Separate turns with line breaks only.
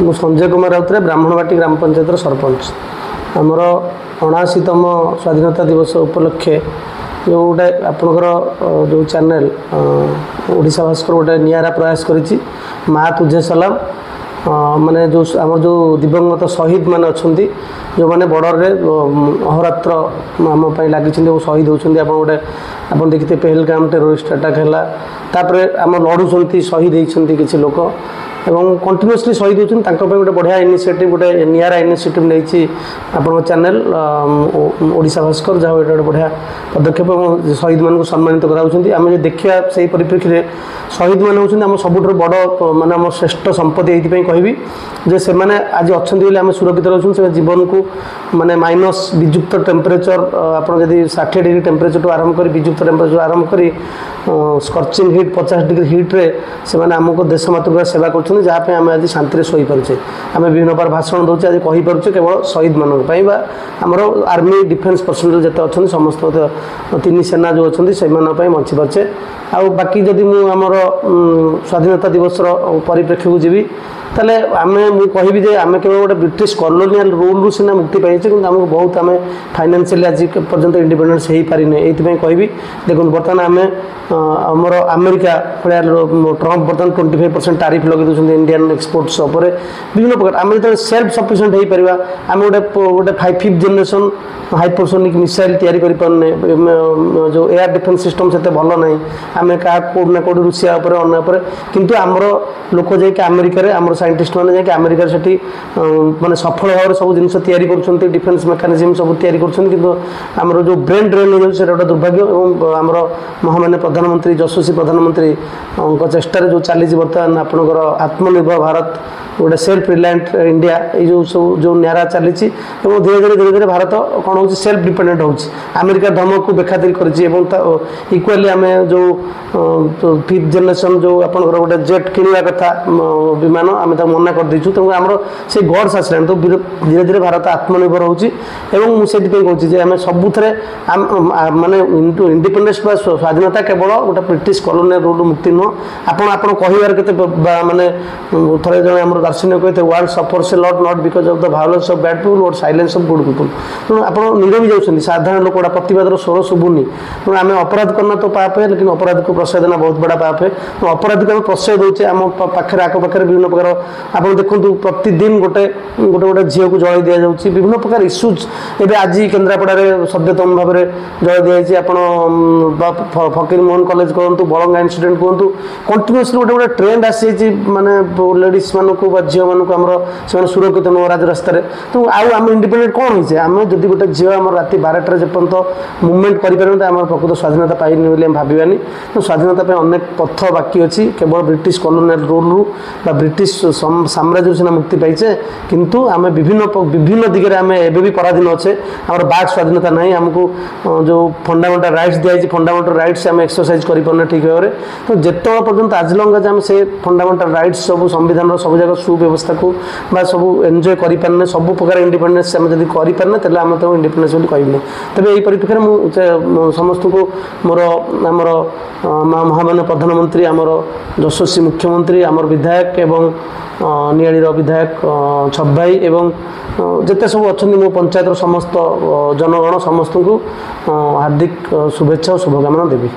ମୁଁ संजय कुमार राउतराय ब्राह्मणबाटी ग्राम पंचायत सरपंच आमर 79तम स्वाधीनता दिवस उपलक्षे जो गोटे आपणकर जो चैनल ओडिशा भास्कर गोटे निरा प्रयास करिछि माँ तुझे सलाम माने जो आम जो दिवंगत शहीद माने अच्छी जो मैंने बॉर्डर रे अहोरात्र आम लगी शहीद होती गोटे आप देखते पहलगाम टेरोरिस्ट अटैक है तापर आम लड़ुंट शहीद होती किसी लोक एवं कंटिन्यूअसली शहीद होती गोटे बढ़िया इनिशिएटिव गोटे निरा इनिशिएटिव नहीं आप चैनल ओडिशा भास्कर जहाँ गोटे बढ़िया पदक्षेप शहीद मानक सम्मानित कराऊँ देखा से परिप्रेक्षी में शहीद मैंने होती आम सब बड़ माने आम श्रेष्ठ संपत्ति ये कहबी जे से मैंने आज अच्छा आम सुरक्षित रोचुँ से जीवन को माने माइनस विजुक्त टेम्परेचर आपड़ जब 60 डिग्री टेम्परेचर टू आरंभ कर विजुक्त टेम्परेचर आरंभ कर स्कर्चिंग हिट 50 डिग्री हिट्रे से आमको देश मातृका सेवा कर जहाँप आम आज शांति से पारे आम विभिन्न प्रकार भाषण दूचे आज कहीपे केवल शहीद मानक आमर आर्मी डिफेन्स पर्सनाल जिते अच्छा समस्त 3 सेना जो अच्छा से बची पारे आ बाकी जदि मुझे स्वाधीनता दिवस परिप्रेक्षी को जीवी ताले आमे मु कहबी जे आमे केवल गोटे ब्रिटिश कॉलोनियल रूल रु सिना मुक्ति पाइछे किंतु हमको बहुत आमे फाइनेंशियली आज पर्यंत इंडिपेंडेंस हे पारिने एथि कहबी देखो बर्तमान आमे हमर अमेरिका ट्रम्प बर्तमान 25% टैरिफ लगे दउछन इंडियन एक्सपोर्ट्स ऊपर विभिन्न प्रकार आमे जो सेल्फ सफिशिएंट हे परिबा आमे गोटे 5th जनरेशन हाइपरसोनिक मिसाइल तैयारी करि परने जो एयर डिफेंस सिस्टम सेते भलो नै आमे का कोड ना कोड रूसिया ऊपर अन्य ऊपर किंतु हमर लोक जे के अमेरिका रे हमर साइंटिस्ट मैंने जाकि अमेरिका से माने सफल भाव सब जिन तैयारी कर डिफेन्स मेकानिजम सब तैयारी कर जो ब्रेन ड्रेन हो जाए गोटे दुर्भाग्य और आमर महामान्य प्रधानमंत्री यशस्वी प्रधानमंत्री चेष्टा जो चली बर्तमान आपंकर आत्मनिर्भर भारत गोटे सेल्फ रिलायंट इंडिया ये जो सब जो नारा चली धीरे धीरे भारत कौन हो सेल्फ डिपेंडेंट हो अमेरिका धमक को बेखातिर कर इक्वाली आम जो 5th जनरेशन जो आपंकर गोटे जेट किणवा कथा विमान आम मना कर देचु तेणु आम से गड्स आसला तो धीरे धीरे भारत आत्मनिर्भर होची मुझे कहूँ आम सबुथे माने इंडिपेंडेंस स्वाधीनता केवल गोटे ब्रिटिश कॉलोनियल रूल मुक्ति नुह आप कहबार के माने थे जो आम दार्शनिक कहते world suffers a lot not because of the violence of bad people और साइलेंस ऑफ गुड पीपल तेणु आप निरवी जाऊँगी साधारण लोक प्रतिवाद स्वर शुभुनी तेणु आम अपराध करना तो पाप है लेकिन अपराध को प्रश्रय देना बहुत बड़ा पाप है अपराध को आम प्रश्रय दूचे आम पाखे आखपाखे विभिन्न प्रकार आप देखो प्रतिदिन गोटे गोटे गोटे झील को जल दि जाऊँगी विभिन्न प्रकार इश्यूज एवं आज केन्द्रापड़ा सद्यतम भाव में जल दिखाई आप फकीर मोहन कॉलेज कहतु बलंगा इंसिडेंट कहतु कंटिन्यूअसली गोटे गोटे ट्रेंड आसी माने लेडीज मानक झील मानक आम सुरक्षित नुह राजरास्त तो आम इंडिपेंडेंट कौन होइछे आम जदि गोटे झील आम राति 12टार जेपर्यंत मुवमेंट करें आम प्रकृत स्वाधीनता पाइनि बोली भावानी तो स्वाधीनता अनेक पथ बाकी अच्छी केवल ब्रिटिश कॉलोनियल रूल रु ब्रिटिश साम्राज्य सीना मुक्ति पाइचे किंतु आम विभिन्न दिगरे आम एबे भी पराधीन अच्छे आम बाक स्वाधीनता नहीं आमको जो फंडामेंटल राइट्स दिखाई फंडामेंटल राइट्स आम एक्सरसाइज करें ठीक भाव में तो जिते पर्यंत आज लंग आम से फंडामेंटल राइट्स सब संविधान सब जगह सुव्यवस्था को सब एंजॉय करें सब प्रकार इंडिपेंडेंस आम जब करें तेल आम तो इंडिपेंडेंस कहना तेज यही परिप्रेक्षी में समस्त को मोर आमर महामान्य प्रधानमंत्री आमर यशस्वी मुख्यमंत्री आमर विधायक एवं नियाड़ी विधायक छब भाई एवं जिते सब अच्छा मो पंचायत समस्त जनगण समस्त को हार्दिक शुभेच्छा और शुभकामना देवी।